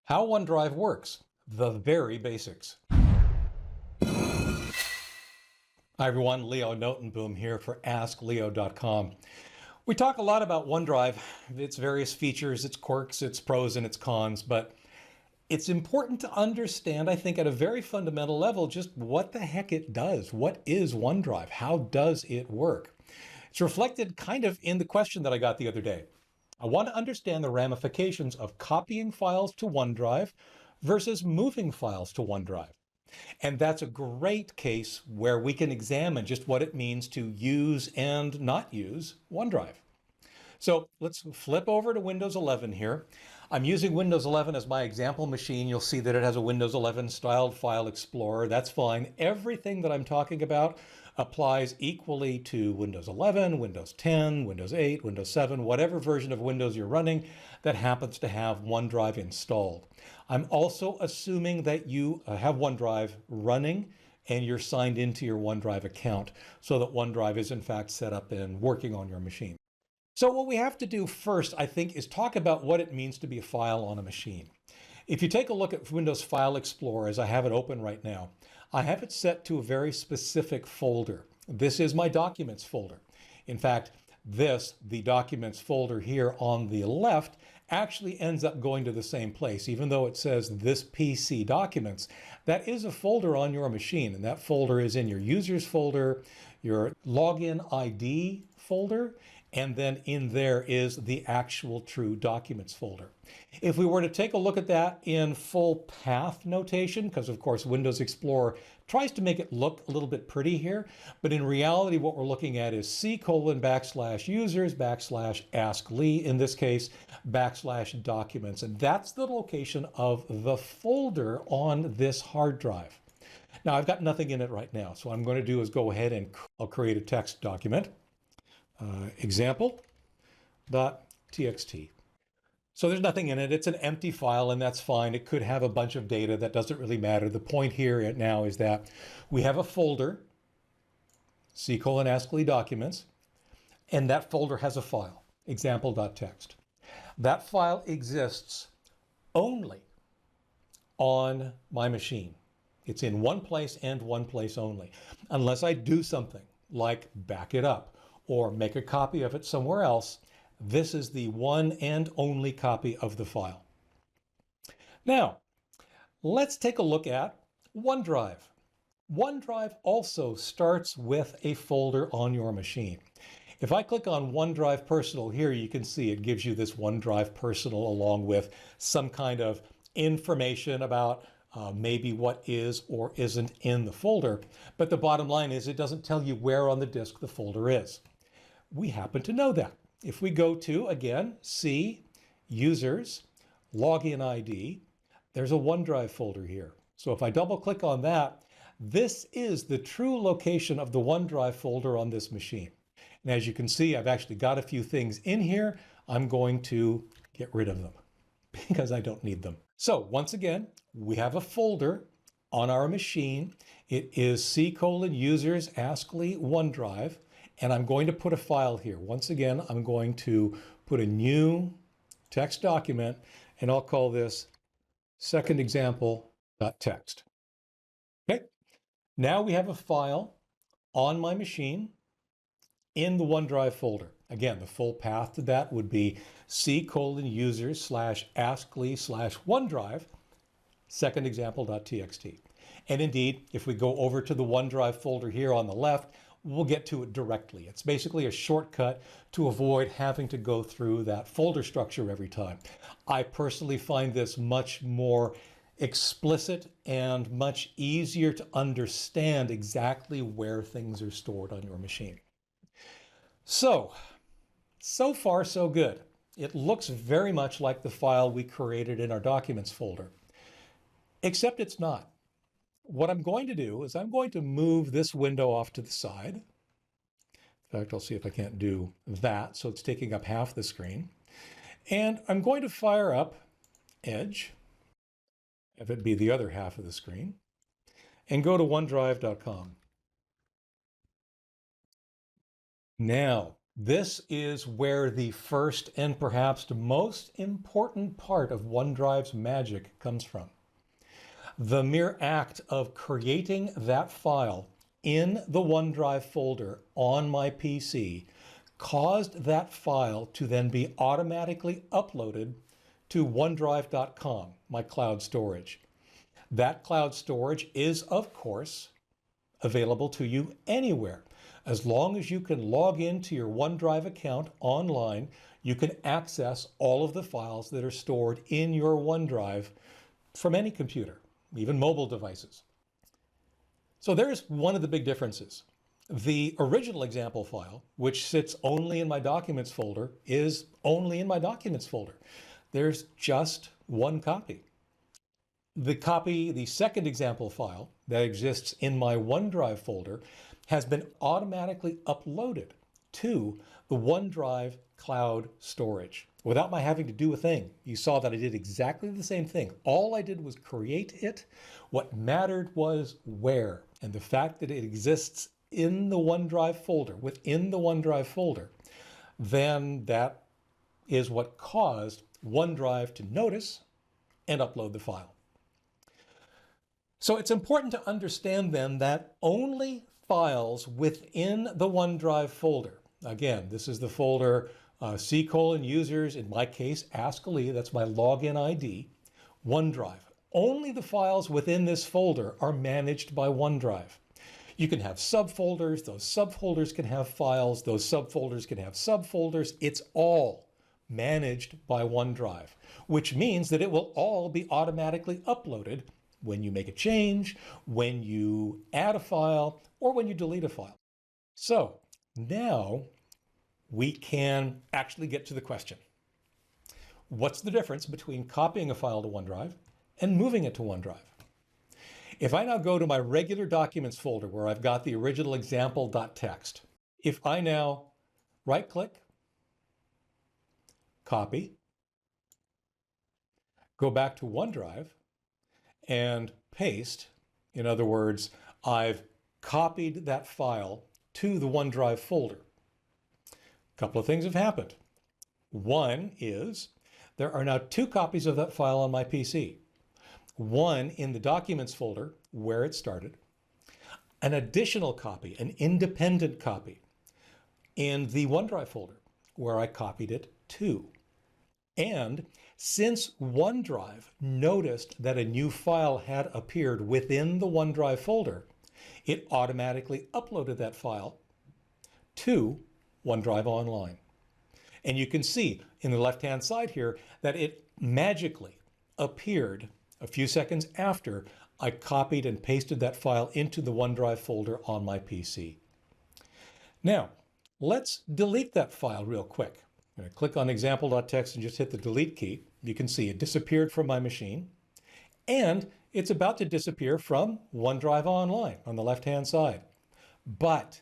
How OneDrive works, the very basics. Hi everyone, Leo Notenboom here for askleo.com. We talk a lot about OneDrive, its various features, its quirks, its pros and its cons, but it's important to understand, I think, at a very fundamental level, just what the heck it does. What is OneDrive? How does it work? It's reflected kind of in the question that I got the other day. I want to understand the ramifications of copying files to OneDrive versus moving files to OneDrive. And that's a great case where we can examine just what it means to use and not use OneDrive. So let's flip over to Windows 11 here. I'm using Windows 11 as my example machine. You'll see that it has a Windows 11 styled file explorer. That's fine. Everything that I'm talking about applies equally to Windows 11, Windows 10, Windows 8, Windows 7, whatever version of Windows you're running that happens to have OneDrive installed. I'm also assuming that you have OneDrive running and you're signed into your OneDrive account so that OneDrive is in fact set up and working on your machine. So what we have to do first, I think, is talk about what it means to be a file on a machine. If you take a look at Windows File Explorer, as I have it open right now, I have it set to a very specific folder. This is my Documents folder. In fact, the Documents folder here on the left, actually ends up going to the same place. Even though it says this PC Documents, that is a folder on your machine, and that folder is in your Users folder, your Login ID folder, and then in there is the actual true Documents folder. If we were to take a look at that in full path notation, because of course Windows Explorer tries to make it look a little bit pretty here, but in reality what we're looking at is C:\users /askleo, in this case /documents, and that's the location of the folder on this hard drive. Now I've got nothing in it right now, so what I'm going to do is go ahead and I'll create a text document. Example.txt. So there's nothing in it. It's an empty file, and that's fine. It could have a bunch of data. That doesn't really matter. The point here now is that we have a folder, C:\askleo documents, and that folder has a file, example.txt. That file exists only on my machine. It's in one place and one place only, unless I do something like back it up or make a copy of it somewhere else. This is the one and only copy of the file. Now, let's take a look at OneDrive. OneDrive also starts with a folder on your machine. If I click on OneDrive Personal here, you can see it gives you this OneDrive Personal along with some kind of information about maybe what is or isn't in the folder. But the bottom line is it doesn't tell you where on the disk the folder is. We happen to know that. If we go to, again, C, Users, Login ID, there's a OneDrive folder here. So if I double click on that, this is the true location of the OneDrive folder on this machine. And as you can see, I've actually got a few things in here. I'm going to get rid of them because I don't need them. So once again, we have a folder on our machine. It is C:\users askleo OneDrive. And I'm going to put a file here. Once again, I'm going to put a new text document, and I'll call this second example.txt. Okay, now we have a file on my machine in the OneDrive folder. Again, the full path to that would be C:\users /askleo /OneDrive, second example.txt. And indeed, if we go over to the OneDrive folder here on the left, we'll get to it directly. It's basically a shortcut to avoid having to go through that folder structure every time. I personally find this much more explicit and much easier to understand exactly where things are stored on your machine. So far so good. It looks very much like the file we created in our Documents folder, except it's not. What I'm going to do is I'm going to move this window off to the side. In fact, I'll see if I can't do that. So it's taking up half the screen. And I'm going to fire up Edge, have it be the other half of the screen, and go to OneDrive.com. Now, This is where the first and perhaps most important part of OneDrive's magic comes from. The mere act of creating that file in the OneDrive folder on my PC caused that file to then be automatically uploaded to OneDrive.com, my cloud storage. That cloud storage is, of course, available to you anywhere. As long as you can log into your OneDrive account online, you can access all of the files that are stored in your OneDrive from any computer, even mobile devices. So there's one of the big differences. The original example file, which sits only in my Documents folder, is only in my Documents folder. There's just one copy. The second example file that exists in my OneDrive folder has been automatically uploaded to the OneDrive cloud storage without my having to do a thing. You saw that I did exactly the same thing. All I did was create it. What mattered was where, and the fact that it exists in the OneDrive folder, within the OneDrive folder, then that is what caused OneDrive to notice and upload the file. So it's important to understand then that only files within the OneDrive folder, again, this is the folder C:users, in my case, askleo, that's my login ID, OneDrive. Only the files within this folder are managed by OneDrive. You can have subfolders, those subfolders can have files, those subfolders can have subfolders. It's all managed by OneDrive, which means that it will all be automatically uploaded when you make a change, when you add a file, or when you delete a file. So now we can actually get to the question. What's the difference between copying a file to OneDrive and moving it to OneDrive? If I now go to my regular Documents folder where I've got the original example.txt, if I now right-click, copy, go back to OneDrive, and paste, in other words, I've copied that file to the OneDrive folder. A couple of things have happened. One is there are now two copies of that file on my PC. One in the Documents folder where it started, an additional copy, an independent copy in the OneDrive folder where I copied it to. And since OneDrive noticed that a new file had appeared within the OneDrive folder, it automatically uploaded that file to OneDrive Online. And you can see in the left-hand side here that it magically appeared a few seconds after I copied and pasted that file into the OneDrive folder on my PC. Now, let's delete that file real quick. I'm going to click on example.txt and just hit the delete key. You can see it disappeared from my machine, and it's about to disappear from OneDrive Online on the left-hand side. But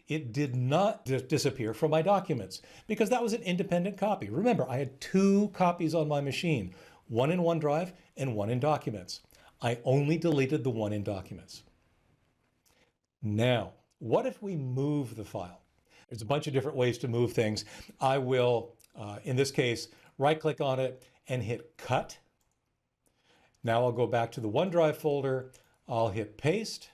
it did not disappear from my documents because that was an independent copy. Remember, I had two copies on my machine, one in OneDrive and one in Documents. I only deleted the one in Documents. Now, what if we move the file? There's a bunch of different ways to move things. I will, in this case, right-click on it and hit Cut. Now I'll go back to the OneDrive folder. I'll hit Paste.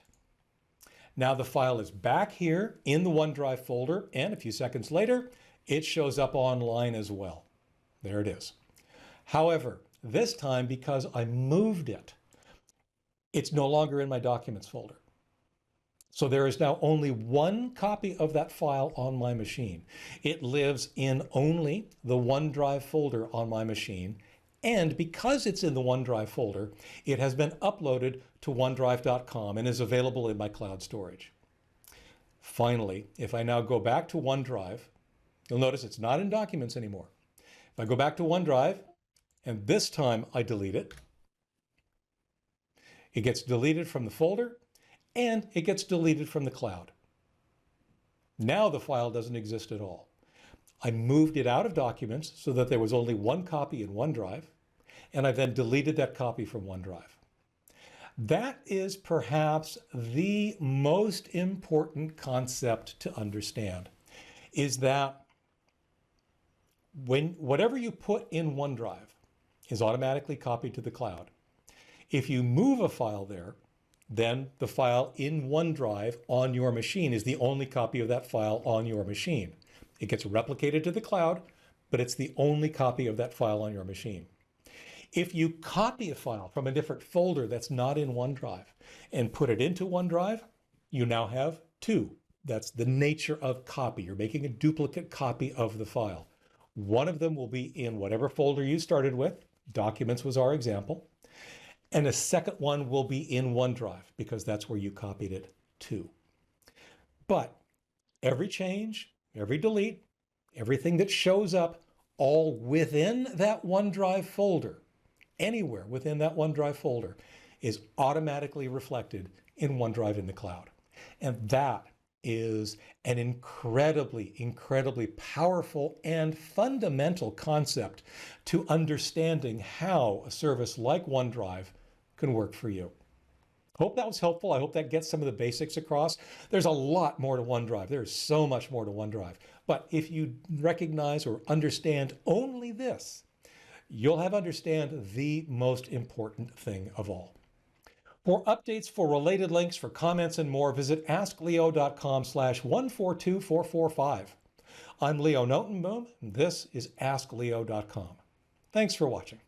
Now the file is back here in the OneDrive folder, and a few seconds later, it shows up online as well. There it is. However, this time, because I moved it, it's no longer in my Documents folder. So there is now only one copy of that file on my machine. It lives in only the OneDrive folder on my machine. And because it's in the OneDrive folder, it has been uploaded to OneDrive.com and is available in my cloud storage. Finally, if I now go back to OneDrive, you'll notice it's not in Documents anymore. If I go back to OneDrive, and this time I delete it, it gets deleted from the folder, and it gets deleted from the cloud. Now the file doesn't exist at all. I moved it out of Documents so that there was only one copy in OneDrive, and I then deleted that copy from OneDrive. That is perhaps the most important concept to understand. is that whatever you put in OneDrive is automatically copied to the cloud. If you move a file there, then the file in OneDrive on your machine is the only copy of that file on your machine. It gets replicated to the cloud, but it's the only copy of that file on your machine. If you copy a file from a different folder that's not in OneDrive and put it into OneDrive, you now have two. That's the nature of copy. You're making a duplicate copy of the file. One of them will be in whatever folder you started with. Documents was our example. And a second one will be in OneDrive because that's where you copied it to. But every change, every delete, everything that shows up all within that OneDrive folder, anywhere within that OneDrive folder, is automatically reflected in OneDrive in the cloud. And that is an incredibly, incredibly powerful and fundamental concept to understanding how a service like OneDrive can work for you. Hope that was helpful. I hope that gets some of the basics across. There's a lot more to OneDrive. There's so much more to OneDrive. But if you recognize or understand only this, you'll have understand the most important thing of all. For updates, for related links, for comments and more, visit askleo.com/142445. I'm Leo Notenboom, and this is askleo.com. Thanks for watching.